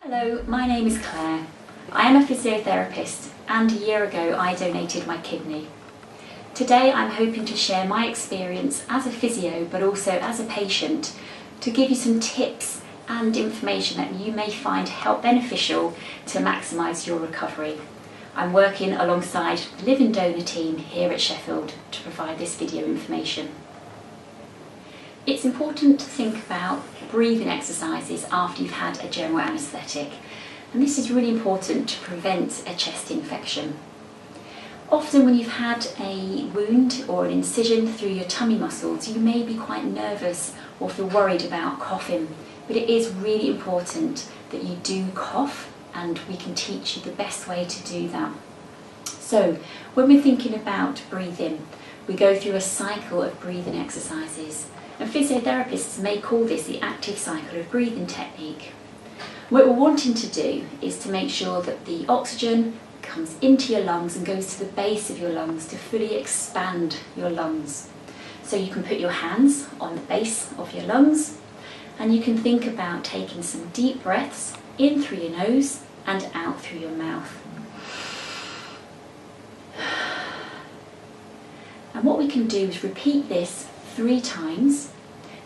Hello, my name is Claire. I am a physiotherapist and a year ago I donated my kidney. Today I'm hoping to share my experience as a physio but also as a patient to give you some tips and information that you may find help beneficial to maximise your recovery. I'm working alongside the living donor team here at Sheffield to provide this video information. It's important to think about breathing exercises after you've had a general anaesthetic, and this is really important to prevent a chest infection. Often when you've had a wound or an incision through your tummy muscles, you may be quite nervous or feel worried about coughing, but it is really important that you do cough, and we can teach you the best way to do that. So when we're thinking about breathing, we go through a cycle of breathing exercises. And physiotherapists may call this the active cycle of breathing technique. What we're wanting to do is to make sure that the oxygen comes into your lungs and goes to the base of your lungs to fully expand your lungs. So you can put your hands on the base of your lungs and you can think about taking some deep breaths in through your nose and out through your mouth. And what we can do is repeat this 3 times,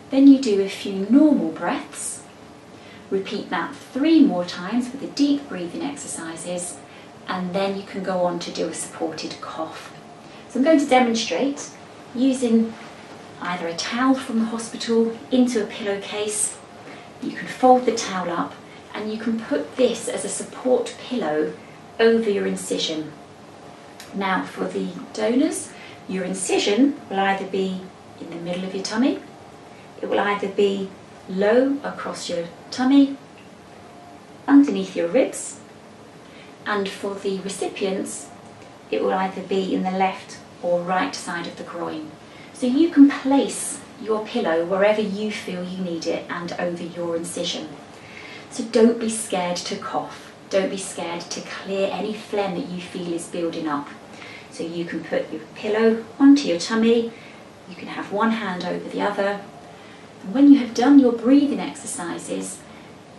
then you do a few normal breaths, repeat that 3 more times with the deep breathing exercises, and then you can go on to do a supported cough. So I'm going to demonstrate using either a towel from the hospital into a pillowcase. You can fold the towel up and you can put this as a support pillow over your incision. Now for the donors, your incision will either be in the middle of your tummy, it will either be low across your tummy, underneath your ribs, and for the recipients it will either be in the left or right side of the groin. So you can place your pillow wherever you feel you need it and over your incision. So don't be scared to cough, don't be scared to clear any phlegm that you feel is building up. So you can put your pillow onto your tummy. You can have one hand over the other. And when you have done your breathing exercises,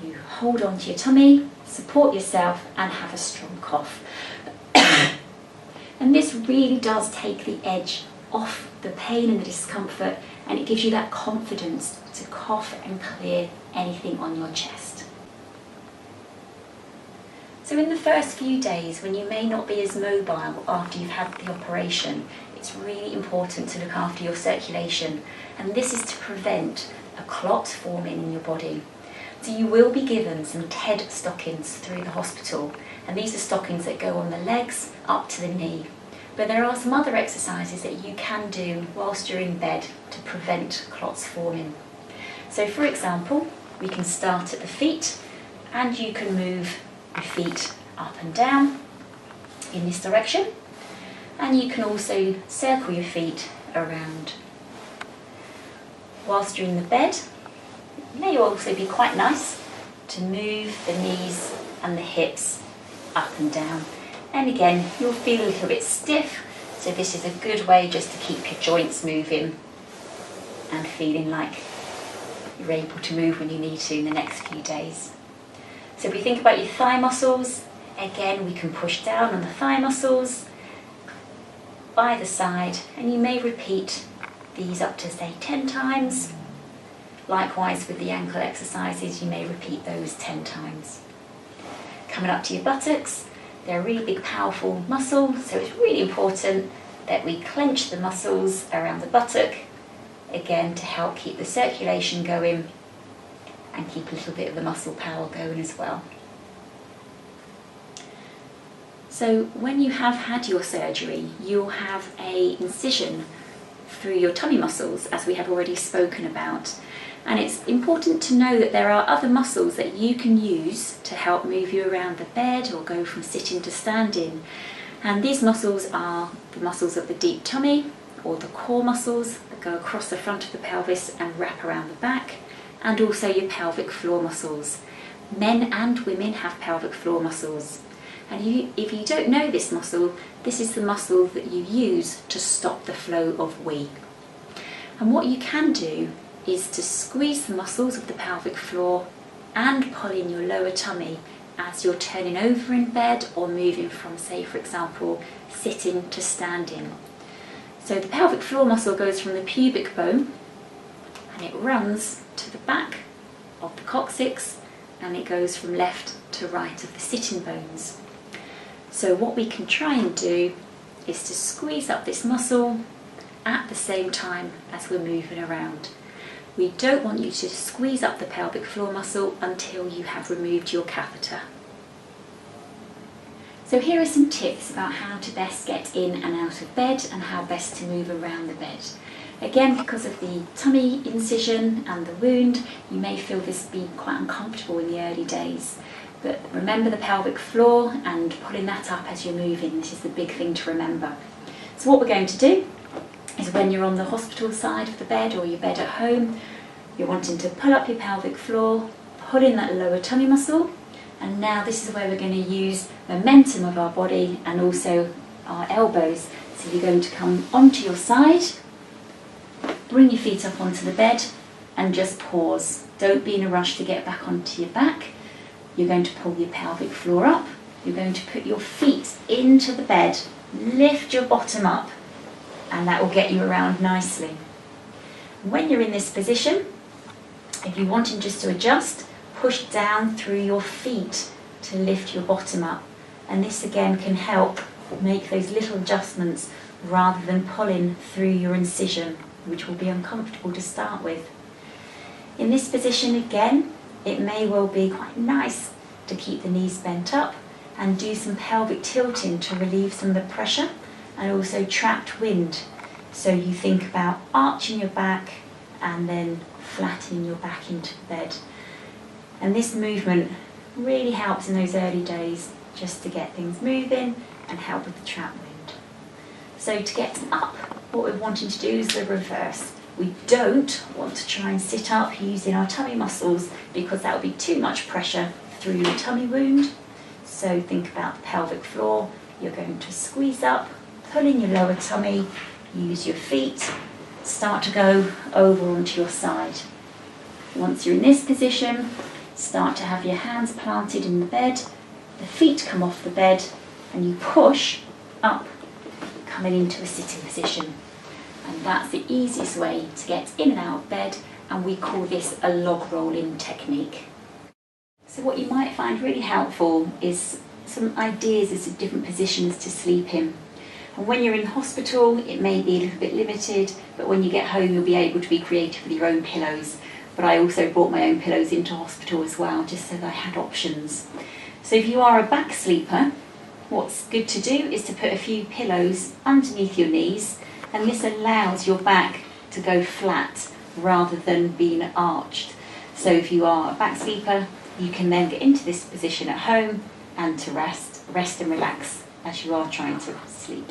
you hold on to your tummy, support yourself and have a strong cough. And this really does take the edge off the pain and the discomfort, and it gives you that confidence to cough and clear anything on your chest. So in the first few days, when you may not be as mobile after you've had the operation, it's really important to look after your circulation, and this is to prevent a clot forming in your body. So you will be given some TED stockings through the hospital, and these are stockings that go on the legs up to the knee. But there are some other exercises that you can do whilst you're in bed to prevent clots forming. So for example, we can start at the feet, and you can move your feet up and down in this direction. And you can also circle your feet around. Whilst you're in the bed, it may also be quite nice to move the knees and the hips up and down. And again, you'll feel a little bit stiff, so this is a good way just to keep your joints moving and feeling like you're able to move when you need to in the next few days. So if we think about your thigh muscles, again we can push down on the thigh muscles by the side, and you may repeat these up to say 10 times. Likewise with the ankle exercises, you may repeat those 10 times. Coming up to your buttocks, they're a really big powerful muscle, so it's really important that we clench the muscles around the buttock, again to help keep the circulation going and keep a little bit of the muscle power going as well. So when you have had your surgery, you'll have an incision through your tummy muscles, as we have already spoken about. And it's important to know that there are other muscles that you can use to help move you around the bed or go from sitting to standing. And these muscles are the muscles of the deep tummy, or the core muscles that go across the front of the pelvis and wrap around the back, and also your pelvic floor muscles. Men and women have pelvic floor muscles. And if you don't know this muscle, this is the muscle that you use to stop the flow of wee. And what you can do is to squeeze the muscles of the pelvic floor and pull in your lower tummy as you're turning over in bed or moving from, say for example, sitting to standing. So the pelvic floor muscle goes from the pubic bone and it runs to the back of the coccyx, and it goes from left to right of the sitting bones. So what we can try and do is to squeeze up this muscle at the same time as we're moving around. We don't want you to squeeze up the pelvic floor muscle until you have removed your catheter. So here are some tips about how to best get in and out of bed and how best to move around the bed. Again, because of the tummy incision and the wound, you may feel this being quite uncomfortable in the early days. But remember the pelvic floor and pulling that up as you're moving. This is the big thing to remember. So what we're going to do is, when you're on the hospital side of the bed or your bed at home, you're wanting to pull up your pelvic floor, pull in that lower tummy muscle, and now this is where we're going to use momentum of our body and also our elbows. So you're going to come onto your side, bring your feet up onto the bed and just pause. Don't be in a rush to get back onto your back. You're going to pull your pelvic floor up. You're going to put your feet into the bed, lift your bottom up, and that will get you around nicely. When you're in this position, if you're wanting just to adjust, push down through your feet to lift your bottom up. And this again can help make those little adjustments rather than pulling through your incision, which will be uncomfortable to start with. In this position again, it may well be quite nice to keep the knees bent up and do some pelvic tilting to relieve some of the pressure and also trapped wind. So you think about arching your back and then flattening your back into the bed. And this movement really helps in those early days just to get things moving and help with the trap wind. So to get up, what we're wanting to do is the reverse. We don't want to try and sit up using our tummy muscles because that would be too much pressure through your tummy wound. So think about the pelvic floor. You're going to squeeze up, pull in your lower tummy, use your feet, start to go over onto your side. Once you're in this position, start to have your hands planted in the bed, the feet come off the bed and you push up, coming into a sitting position. And that's the easiest way to get in and out of bed, and we call this a log rolling technique. So what you might find really helpful is some ideas as to different positions to sleep in. And when you're in hospital, it may be a little bit limited, but when you get home, you'll be able to be creative with your own pillows. But I also brought my own pillows into hospital as well, just so that I had options. So if you are a back sleeper, what's good to do is to put a few pillows underneath your knees, and this allows your back to go flat rather than being arched. So if you are a back sleeper, you can then get into this position at home and to rest and relax as you are trying to sleep.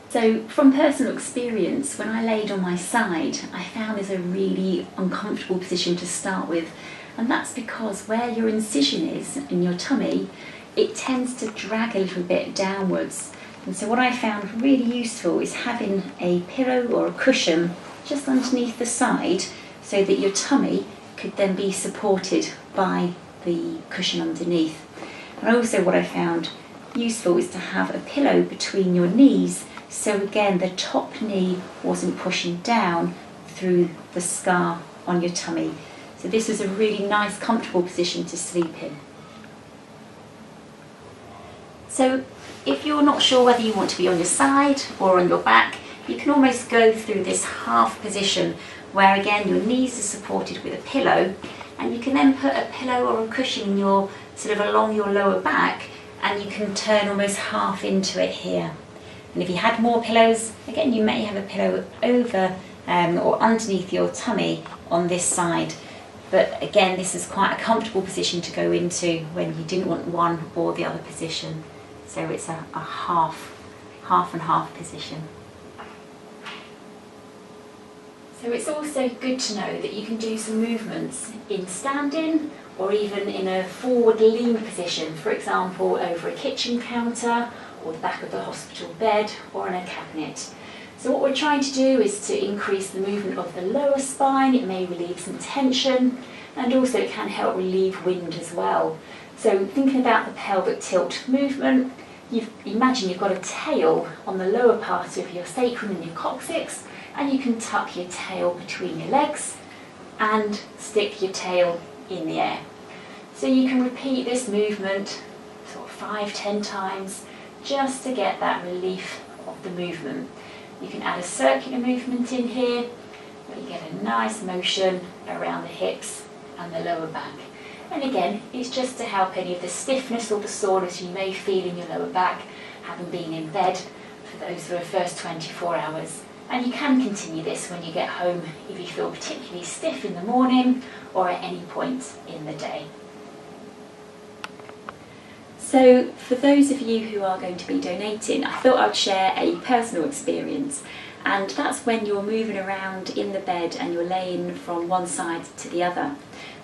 So from personal experience, when I laid on my side, I found this a really uncomfortable position to start with, and that's because where your incision is in your tummy, it tends to drag a little bit downwards. And so what I found really useful is having a pillow or a cushion just underneath the side so that your tummy could then be supported by the cushion underneath. And also what I found useful is to have a pillow between your knees, so again the top knee wasn't pushing down through the scar on your tummy. So this was a really nice, comfortable position to sleep in. So if you're not sure whether you want to be on your side or on your back, you can almost go through this half position where again your knees are supported with a pillow, and you can then put a pillow or a cushion in your sort of along your lower back, and you can turn almost half into it here. And if you had more pillows, again you may have a pillow over or underneath your tummy on this side. But again, this is quite a comfortable position to go into when you didn't want one or the other position. So it's a half and half position. So it's also good to know that you can do some movements in standing or even in a forward lean position, for example over a kitchen counter or the back of the hospital bed or in a cabinet. So what we're trying to do is to increase the movement of the lower spine. It may relieve some tension, and also it can help relieve wind as well. So thinking about the pelvic tilt movement, imagine you've got a tail on the lower part of your sacrum and your coccyx, and you can tuck your tail between your legs and stick your tail in the air. So you can repeat this movement sort of 5-10 times just to get that relief of the movement. You can add a circular movement in here where you get a nice motion around the hips and the lower back. And again, it's just to help any of the stiffness or the soreness you may feel in your lower back, having been in bed for the first 24 hours. And you can continue this when you get home if you feel particularly stiff in the morning or at any point in the day. So for those of you who are going to be donating, I thought I'd share a personal experience, and that's when you're moving around in the bed and you're laying from one side to the other.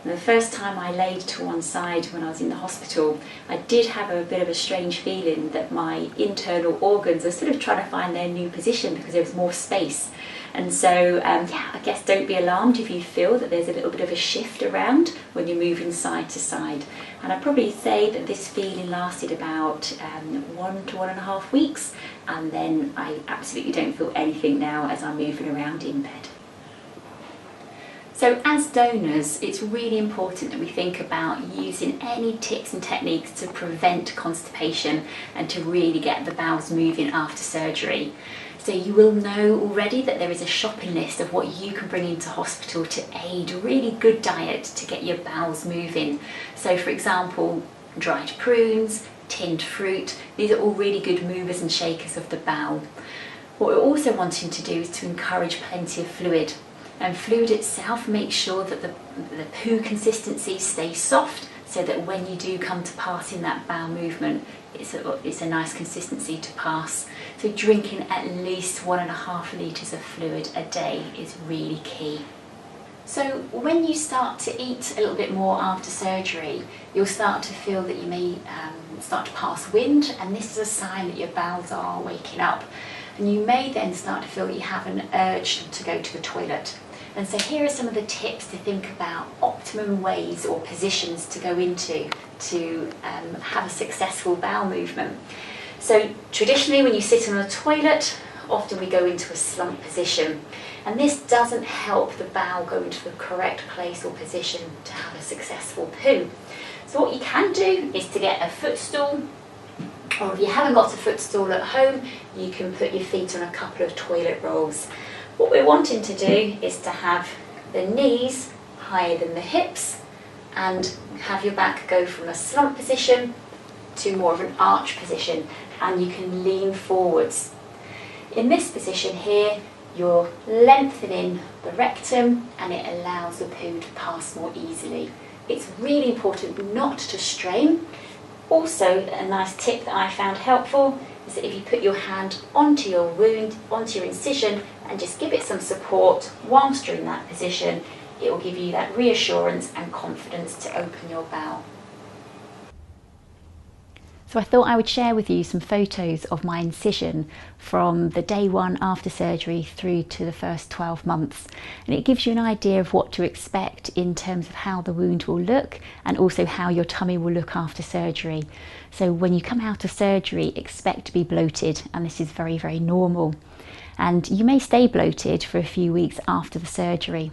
And the first time I laid to one side when I was in the hospital, I did have a bit of a strange feeling that my internal organs are sort of trying to find their new position because there was more space. And so, I guess don't be alarmed if you feel that there's a little bit of a shift around when you're moving side to side. And I'd probably say that this feeling lasted about 1 to 1.5 weeks, and then I absolutely don't feel anything now as I'm moving around in bed. So as donors, it's really important that we think about using any tips and techniques to prevent constipation and to really get the bowels moving after surgery. So you will know already that there is a shopping list of what you can bring into hospital to aid a really good diet to get your bowels moving. So for example, dried prunes, tinned fruit, these are all really good movers and shakers of the bowel. What we're also wanting to do is to encourage plenty of fluid. And fluid itself makes sure that the poo consistency stays soft, so that when you do come to pass in that bowel movement, it's a nice consistency to pass. So drinking at least 1.5 litres of fluid a day is really key. So when you start to eat a little bit more after surgery, you'll start to feel that you may start to pass wind, and this is a sign that your bowels are waking up. And you may then start to feel that you have an urge to go to the toilet. And so here are some of the tips to think about optimum ways or positions to go into to have a successful bowel movement. So traditionally when you sit on a toilet, often we go into a slump position, and this doesn't help the bowel go into the correct place or position to have a successful poo. So what you can do is to get a footstool, or if you haven't got a footstool at home, you can put your feet on a couple of toilet rolls. What we're wanting to do is to have the knees higher than the hips and have your back go from a slump position to more of an arch position, and you can lean forwards. In this position here, you're lengthening the rectum and it allows the poo to pass more easily. It's really important not to strain. Also, a nice tip that I found helpful is that if you put your hand onto your wound, onto your incision, and just give it some support whilst you're in that position, it will give you that reassurance and confidence to open your bowel. So I thought I would share with you some photos of my incision from the day 1 after surgery through to the first 12 months. And it gives you an idea of what to expect in terms of how the wound will look, and also how your tummy will look after surgery. So when you come out of surgery, expect to be bloated, and this is very, very normal. And you may stay bloated for a few weeks after the surgery.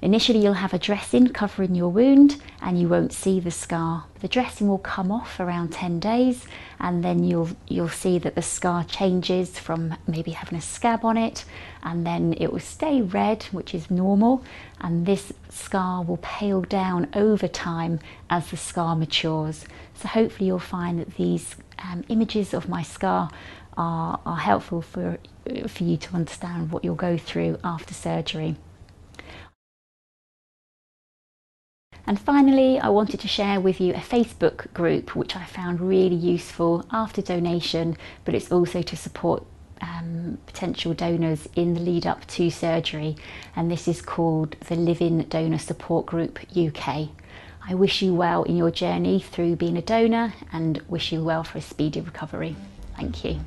Initially you'll have a dressing covering your wound and you won't see the scar. The dressing will come off around 10 days, and then you'll see that the scar changes from maybe having a scab on it, and then it will stay red, which is normal, and this scar will pale down over time as the scar matures. So hopefully you'll find that these images of my scar are helpful for you to understand what you'll go through after surgery. And finally, I wanted to share with you a Facebook group which I found really useful after donation, but it's also to support potential donors in the lead up to surgery, and this is called the Living Donor Support Group UK. I wish you well in your journey through being a donor and wish you well for a speedy recovery. Thank you.